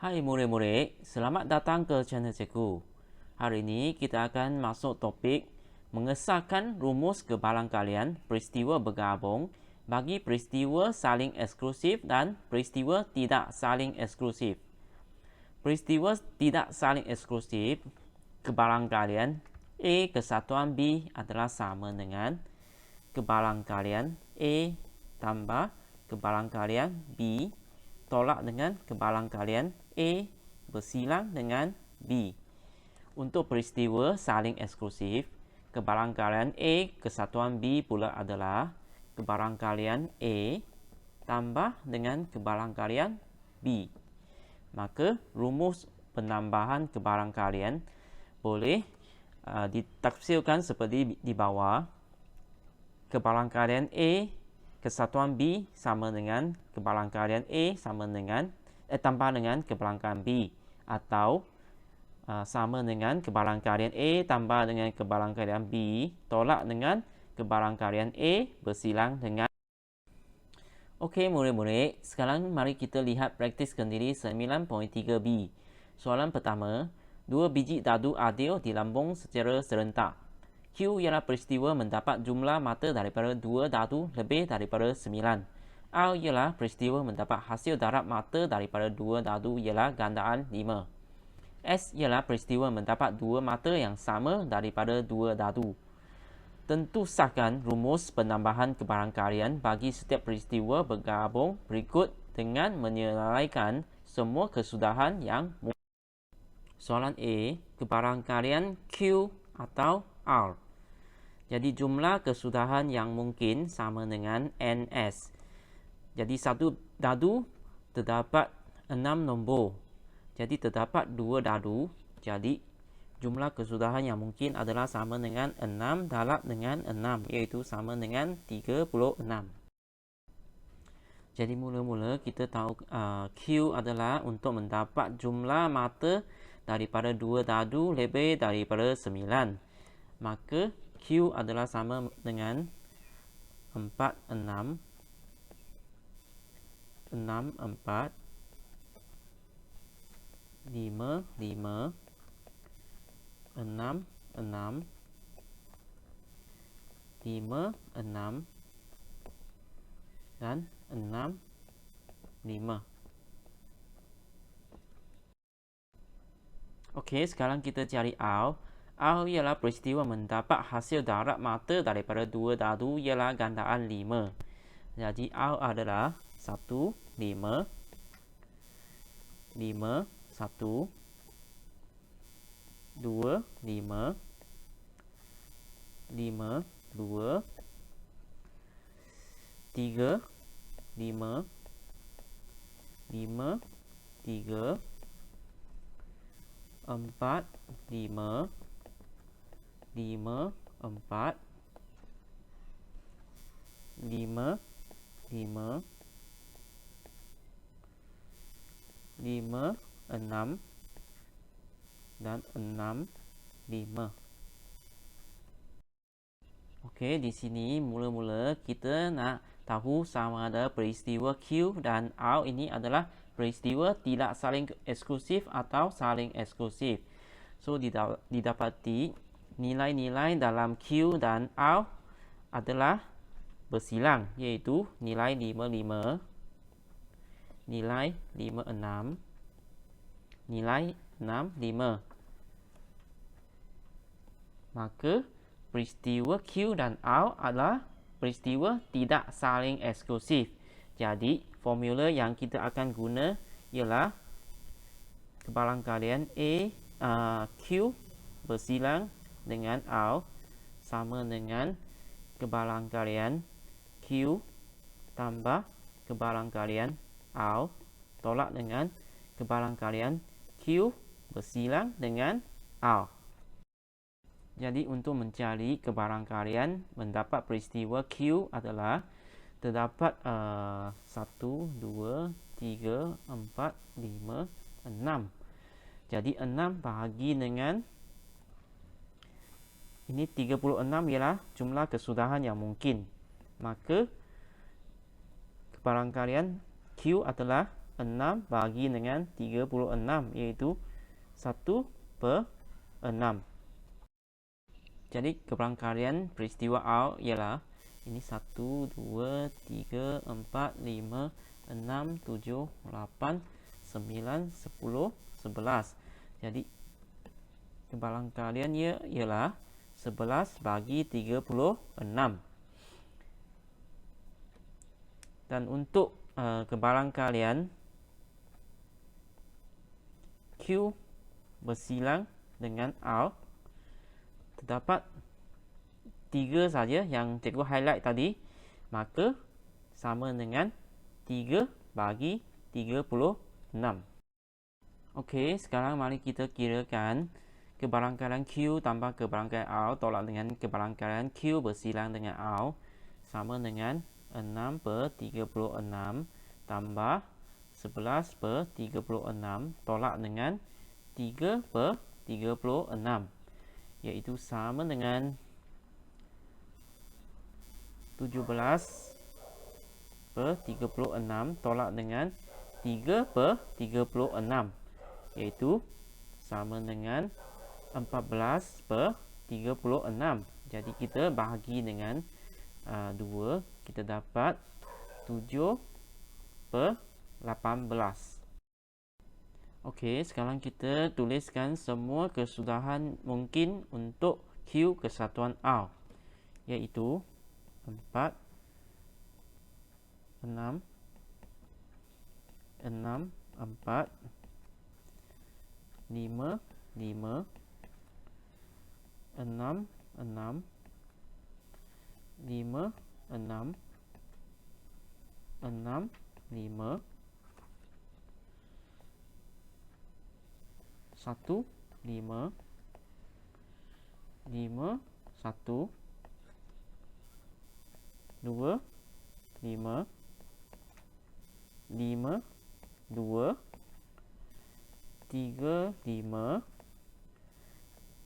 Hai murid-murid, selamat datang ke channel cikgu. Hari ini kita akan masuk topik mengesahkan rumus kebalan kalian peristiwa bergabung bagi peristiwa saling eksklusif dan peristiwa tidak saling eksklusif. Peristiwa tidak saling eksklusif, kebalan kalian A kesatuan B adalah sama dengan kebalan kalian A tambah kebalan kalian B tolak dengan kebalan kalian A bersilang dengan B. Untuk peristiwa saling eksklusif, kebalan kalian A kesatuan B pula adalah kebalan kalian A tambah dengan kebalan kalian B. Maka rumus penambahan kebalan kalian boleh ditafsirkan seperti di bawah. Kebalan kalian A kesatuan B sama dengan kebalan kalian A sama dengan tambah dengan kebalan kalian B, atau sama dengan kebalan kalian A tambah dengan kebalan kalian B tolak dengan kebalan kalian A bersilang dengan. Okey murid-murid, sekarang mari kita lihat praktis kendiri 9.3b. Soalan pertama, 2 biji dadu adil dilambung secara serentak. Q ialah peristiwa mendapat jumlah mata daripada 2 dadu lebih daripada 9. R ialah peristiwa mendapat hasil darab mata daripada 2 dadu ialah gandaan 5. S ialah peristiwa mendapat 2 mata yang sama daripada 2 dadu. Tentu sahkan rumus penambahan kebalan kalian bagi setiap peristiwa bergabung berikut dengan menyelesaikan semua kesudahan yang mungkin. Soalan A, kebalan kalian Q atau R. Jadi jumlah kesudahan yang mungkin sama dengan NS. Jadi satu dadu terdapat 6 nombor. Jadi terdapat 2 dadu. Jadi jumlah kesudahan yang mungkin adalah sama dengan 6 darab dengan 6, iaitu sama dengan 36. Jadi mula-mula kita tahu Q adalah untuk mendapat jumlah mata daripada 2 dadu lebih daripada 9. Maka Q adalah sama dengan 4, 6, 4, 5, 5, 6, 6, 5, 6, dan 6, 5. Okey, sekarang kita cari R. R ialah peristiwa mendapat hasil darab mata daripada 2 dadu ialah gandaan 5. Jadi R adalah 1, 5, 5, 1, 2, 5, 5, 2, 3, 5, 5, 3, 4, 5, 5, 4, 5, 5, 5, 6, dan 6, 5. Okey, di sini mula-mula kita nak tahu sama ada peristiwa Q dan R ini adalah peristiwa tidak saling eksklusif atau saling eksklusif. So didapati nilai-nilai dalam Q dan R adalah bersilang, iaitu nilai 55, nilai 56, nilai 65. Maka peristiwa Q dan R adalah peristiwa tidak saling eksklusif. Jadi formula yang kita akan guna ialah kebalan kalian Q bersilang dengan R sama dengan kebalan kalian Q tambah kebalan kalian R tolak dengan kebalan kalian Q bersilang dengan R. Jadi untuk mencari kebalan kalian mendapat peristiwa Q adalah terdapat 1, 2, 3, 4, 5, 6. Jadi 6 bahagi dengan ini 36 ialah jumlah kesudahan yang mungkin. Maka kebalan kalian Q adalah 6 bahagi dengan 36, iaitu 1/6. Jadi kebarangkalian peristiwa A ialah ini 1, 2, 3, 4, 5, 6, 7, 8, 9, 10, 11. Jadi kebarangkalian ialah 11 bagi 36. Dan untuk kebarangkalian Q bersilang dengan R, terdapat 3 saja yang cikgu highlight tadi, maka sama dengan 3 bagi 36. Okey, sekarang mari kita kirakan kebarangkalian Q tambah kebarangkalian R tolak dengan kebarangkalian Q bersilang dengan R sama dengan 6/36 tambah 11/36 tolak dengan 3/36, iaitu sama dengan 17/36 tolak dengan 3/36, iaitu sama dengan 14/36. Jadi kita bahagi dengan 2, kita dapat 7/18. Okey, sekarang kita tuliskan semua kesudahan mungkin untuk Q kesatuan R, iaitu 4, 6, 4, 5, 5, 6, 6, 5, 6, 6, 5, 1, 5, 5, 1, 2, 5, 5, 2, 3, 5,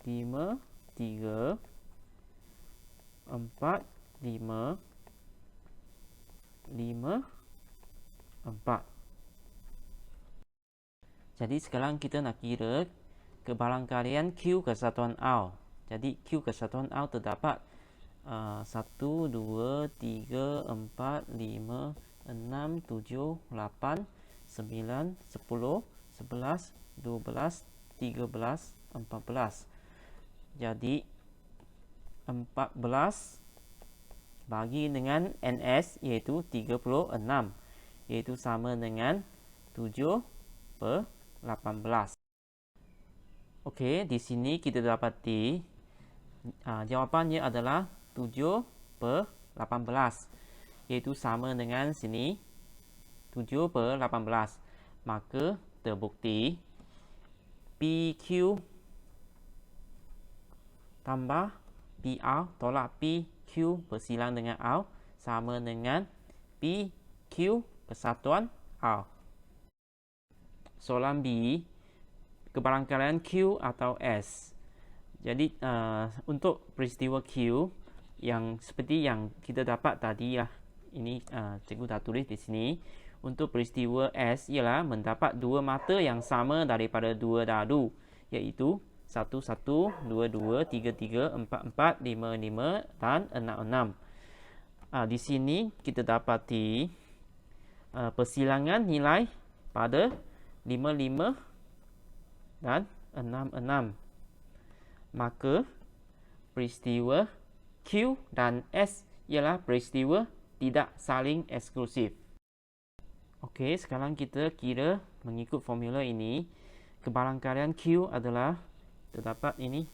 5, 3, 4, 5, 5, 4. Jadi sekarang kita nak kira kebarangkalian Q kesatuan R. Jadi Q kesatuan R terdapat 1, 2, 3, 4, 5, 6, 7, 8, 9, 10, 11, 12, 13, 14. Jadi 14 bagi dengan NS, iaitu 36, iaitu sama dengan 7/18. Okey, di sini kita dapati jawapannya adalah 7/18, iaitu sama dengan sini 7/18. Maka terbukti PQ tambah PR tolak PQ bersilang dengan R sama dengan PQ kesatuan R. Soalan B, kebarangkalian Q atau S. Jadi untuk peristiwa Q yang seperti yang kita dapat tadi lah, ini cikgu dah tulis di sini. Untuk peristiwa S ialah mendapat dua mata yang sama daripada dua dadu, iaitu 1, 1, 2, 2, 3, 3, 4, 4, 5, 5 dan 6, 6. Di sini kita dapati persilangan nilai pada 5, 5 dan 6, 6. Maka peristiwa Q dan S ialah peristiwa tidak saling eksklusif. Okey, sekarang kita kira mengikut formula ini. Kebarangkalian Q adalah terdapat ini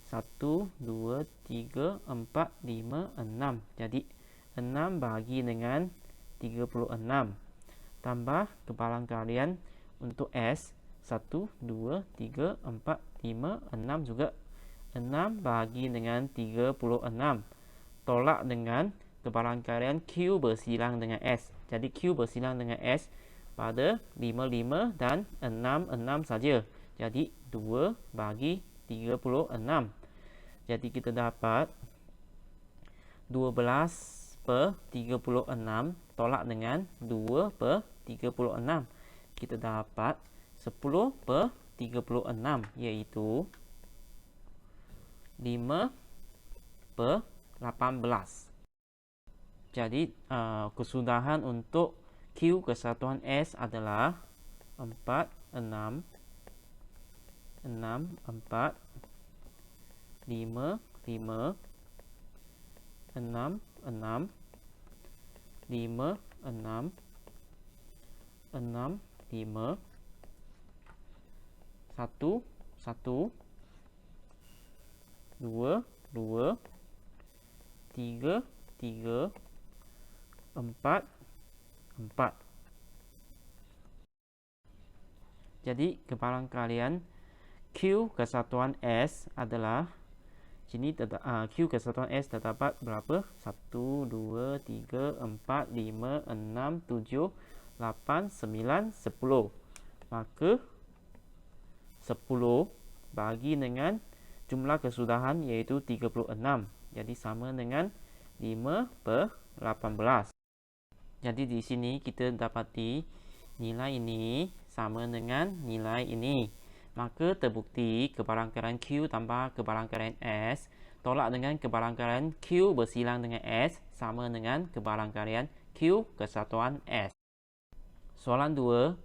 1, 2, 3, 4, 5, 6. Jadi 6 bahagi dengan 36 tambah kebarangkalian untuk S 1, 2, 3, 4, 5, 6 juga 6 bahagi dengan 36 tolak dengan kebarangkalian Q bersilang dengan S. Jadi Q bersilang dengan S pada 5, 5 dan 6, 6 saja. Jadi 2 bagi 36. Jadi kita dapat 12/36 tolak dengan 2/36, kita dapat 10 per 36, iaitu 5 per 18. Jadi kesudahan untuk Q kesatuan S adalah 4, 6, 6, 4, 5, 5, 6, 6, 5, 6, 6, 5, 1, 1, 2, 2, 3, 3, 4, 4. Jadi kebalan kalian Q kesatuan S adalah sini Q kesatuan S terdapat berapa? 1, 2, 3, 4, 5, 6, 7, 8, 9, 10. Maka 10 bagi dengan jumlah kesudahan iaitu 36. Jadi sama dengan 5 per 18. Jadi di sini kita dapati nilai ini sama dengan nilai ini. Maka terbukti kebarangkalian Q tambah kebarangkalian S tolak dengan kebarangkalian Q bersilang dengan S sama dengan kebarangkalian Q kesatuan S. Soalan 2.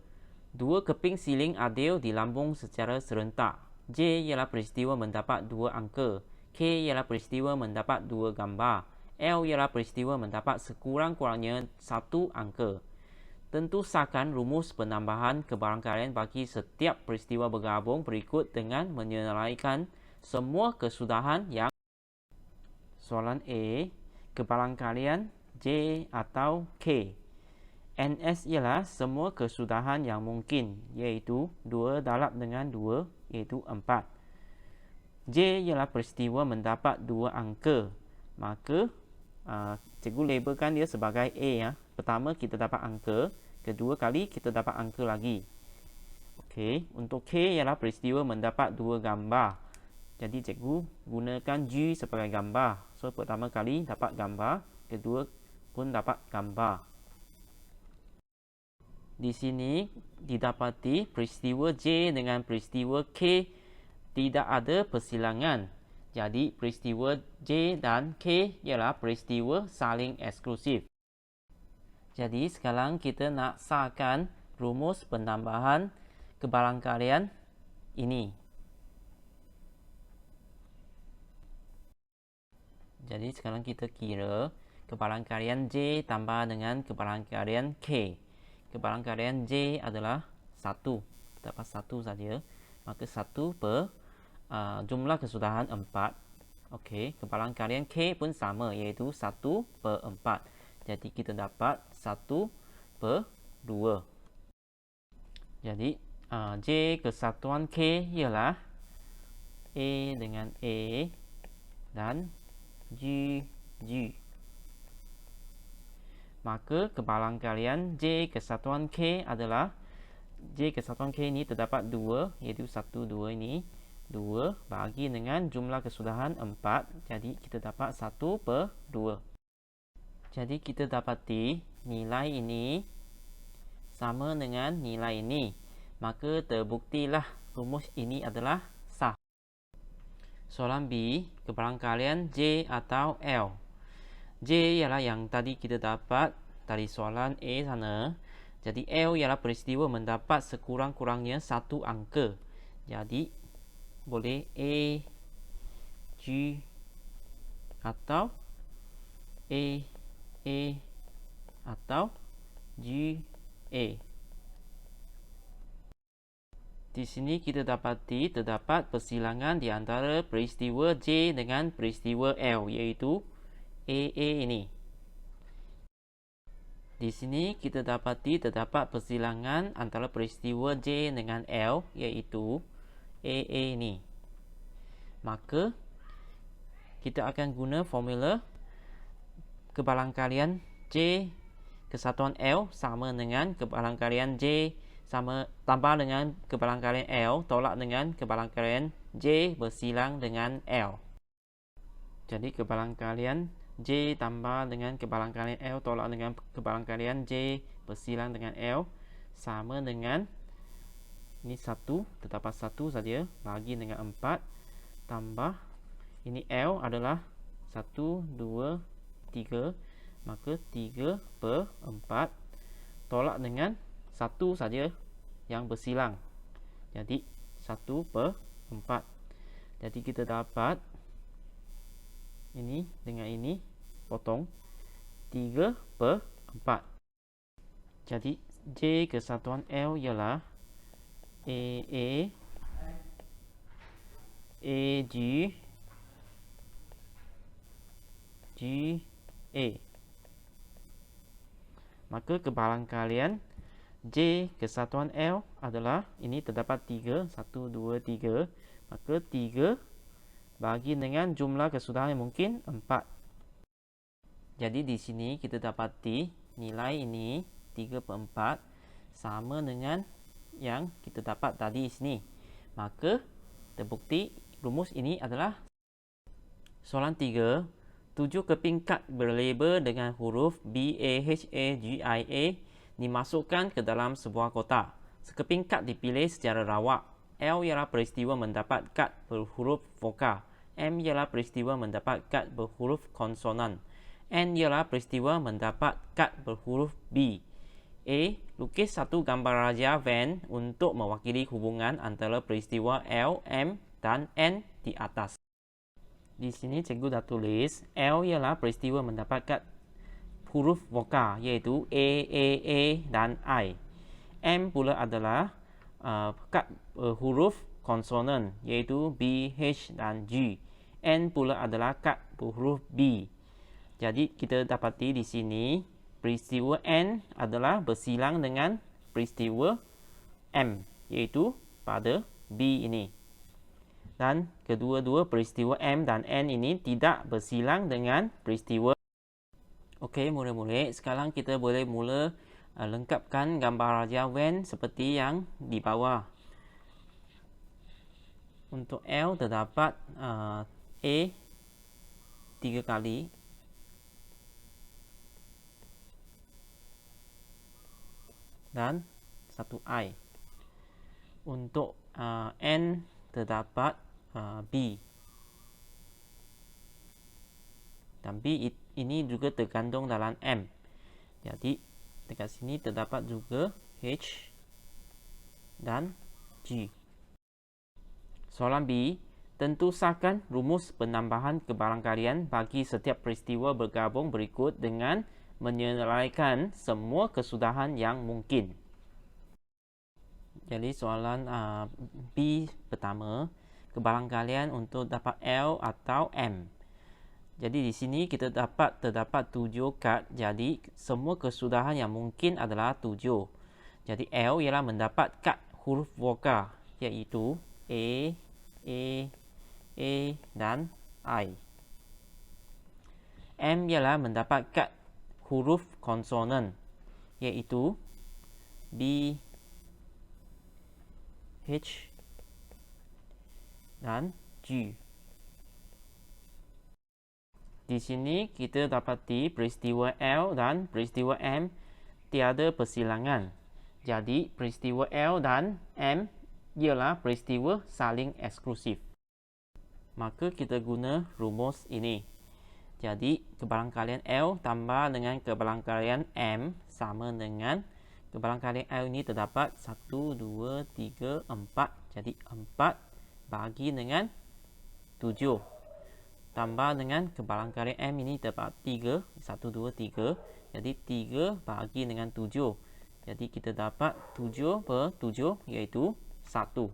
Dua keping siling adil dilambung secara serentak. J ialah peristiwa mendapat dua angka. K ialah peristiwa mendapat dua gambar. L ialah peristiwa mendapat sekurang-kurangnya satu angka. Tentu sahkan rumus penambahan kebarangkalian bagi setiap peristiwa bergabung berikut dengan menyelesaikan semua kesudahan yang. Soalan A. Kebarangkalian J atau K. NS ialah semua kesudahan yang mungkin, iaitu 2 darab dengan 2, iaitu 4. J ialah peristiwa mendapat dua angka. Maka cikgu labelkan dia sebagai A ya. Pertama kita dapat angka, kedua kali kita dapat angka lagi. Okey, untuk K ialah peristiwa mendapat dua gambar. Jadi cikgu gunakan G sebagai gambar. So pertama kali dapat gambar, kedua pun dapat gambar. Di sini didapati peristiwa J dengan peristiwa K tidak ada persilangan. Jadi peristiwa J dan K ialah peristiwa saling eksklusif. Jadi sekarang kita nak sahkan rumus penambahan kebarangkalian ini. Jadi sekarang kita kira kebarangkalian J tambah dengan kebarangkalian K. Kebarangkalian J adalah 1. Dapat 1 saja. Maka 1 per jumlah kesudahan 4. Okey, kebarangkalian K pun sama, iaitu 1 per 4. Jadi kita dapat 1 per 2. Jadi J kesatuan K ialah A dengan A dan G, G. Maka kebarangkalian J kesatuan K adalah J kesatuan K ini terdapat 2, iaitu 1, 2 ini. 2 bagi dengan jumlah kesudahan 4. Jadi kita dapat 1 per 2. Jadi kita dapati nilai ini sama dengan nilai ini. Maka terbuktilah rumus ini adalah sah. Soalan B. Kebarangkalian J atau L. J ialah yang tadi kita dapat dari soalan A sana. Jadi L ialah peristiwa mendapat sekurang-kurangnya satu angka. Jadi boleh A, G atau A, atau G, A. Di sini kita dapati terdapat persilangan di antara peristiwa J dengan peristiwa L, iaitu A ini. Di sini kita dapati terdapat persilangan antara peristiwa J dengan L, iaitu AA ni. Maka kita akan guna formula kebarangkalian J kesatuan L sama dengan kebarangkalian J sama tambah dengan kebarangkalian L tolak dengan kebarangkalian J bersilang dengan L. Jadi kebarangkalian J tambah dengan kebarangkalian L tolak dengan kebarangkalian J bersilang dengan L sama dengan ini 1, terdapat 1 saja, bagi dengan 4 tambah ini L adalah 1, 2, 3, maka 3/4 tolak dengan 1 saja yang bersilang, jadi 1/4. Jadi kita dapat ini dengan ini potong 3/4. Jadi J kesatuan L ialah AA AG GA. Maka kebalangkalian J kesatuan L adalah ini terdapat 3, 1, 2, 3. Maka 3 bagi dengan jumlah kesudahan yang mungkin 4. Jadi di sini kita dapati nilai ini 3/4 sama dengan yang kita dapat tadi di sini. Maka terbukti rumus ini adalah soalan 3. 7 keping kad berlabel dengan huruf BAHAGIA dimasukkan ke dalam sebuah kotak. Sekeping kad dipilih secara rawak. L ialah peristiwa mendapat kad berhuruf vokal. M ialah peristiwa mendapat kad berhuruf konsonan. N ialah peristiwa mendapat kad berhuruf B. A. Lukis satu gambar raja van untuk mewakili hubungan antara peristiwa L, M dan N di atas. Di sini cikgu dah tulis L ialah peristiwa mendapat kad huruf vokal iaitu A dan I. M pula adalah kad huruf konsonan iaitu B, H dan G. N pula adalah kad huruf B. Jadi kita dapati di sini peristiwa N adalah bersilang dengan peristiwa M iaitu pada B ini. Dan kedua-dua peristiwa M dan N ini tidak bersilang dengan peristiwa. Okey, murid-murid, sekarang kita boleh mula lengkapkan gambar raja van seperti yang di bawah. Untuk L terdapat A 3 kali, dan 1 I. Untuk N terdapat B. Dan B ini juga terkandung dalam M. Jadi dekat sini terdapat juga H dan G. Soalan B. Tentusakan rumus penambahan kebarangkalian bagi setiap peristiwa bergabung berikut dengan menyelesaikan semua kesudahan yang mungkin. Jadi soalan B pertama, kebarangkalian untuk dapat L atau M. Jadi di sini kita terdapat 7 kad. Jadi semua kesudahan yang mungkin adalah 7. Jadi L ialah mendapat kad huruf vokal iaitu A dan I. M ialah mendapat kad huruf konsonan iaitu B, H dan G. Di sini kita dapati peristiwa L dan peristiwa M tiada persilangan. Jadi peristiwa L dan M ialah peristiwa saling eksklusif. Maka kita guna rumus ini. Jadi kebarangkalian L tambah dengan kebarangkalian M sama dengan kebarangkalian L ini terdapat 1, 2, 3, 4. Jadi 4 bagi dengan 7. Tambah dengan kebarangkalian M ini terdapat 3. 1, 2, 3. Jadi 3 bagi dengan 7. Jadi kita dapat 7/7 iaitu 1.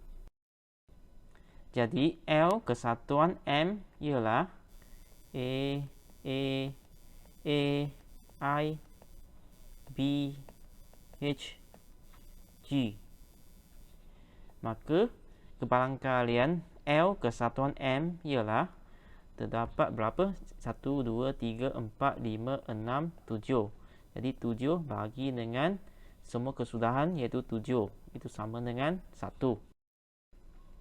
Jadi L kesatuan M ialah A, I, B, H, G. Maka kebarangkalian L kesatuan M ialah terdapat berapa? 1, 2, 3, 4, 5, 6, 7. Jadi 7 bagi dengan semua kesudahan iaitu 7. Itu sama dengan 1.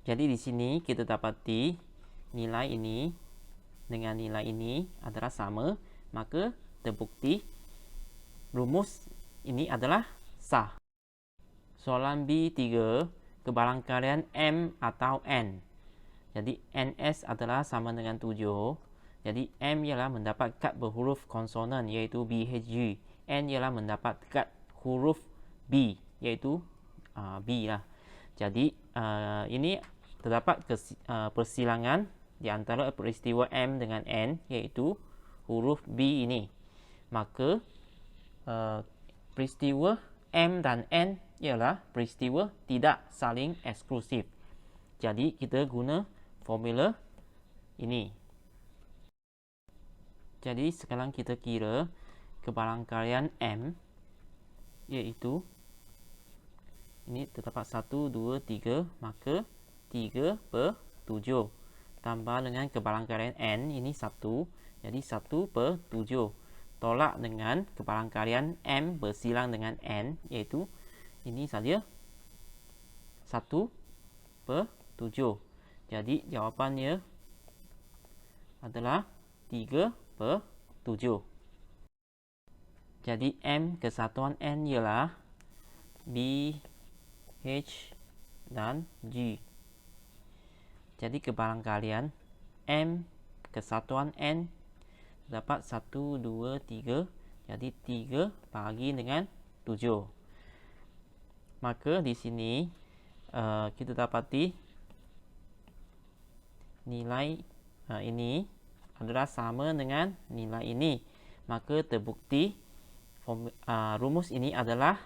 Jadi di sini kita dapati nilai ini dengan nilai ini adalah sama. Maka terbukti rumus ini adalah sah. Soalan B3, kebarangkalian M atau N. Jadi NS adalah sama dengan 7. Jadi M ialah mendapat kad berhuruf konsonan iaitu BHG. N ialah mendapat kad huruf B iaitu B lah. Jadi ini terdapat persilangan di antara peristiwa M dengan N iaitu huruf B ini. Maka peristiwa M dan N ialah peristiwa tidak saling eksklusif. Jadi kita guna formula ini. Jadi sekarang kita kira kebarangkalian M iaitu ini terdapat 1, 2, 3, maka 3 per 7 tambah dengan kebarangkalian N ini 1, jadi 1 per 7 tolak dengan kebarangkalian M bersilang dengan N iaitu ini saja 1 per 7. Jadi jawapannya adalah 3 per 7. Jadi M kesatuan N ialah B, H dan G. Jadi kebarangkalian M kesatuan N dapat 1, 2, 3. Jadi 3 bagi dengan 7. Maka di sini kita dapati nilai ini adalah sama dengan nilai ini. Maka terbukti rumus ini adalah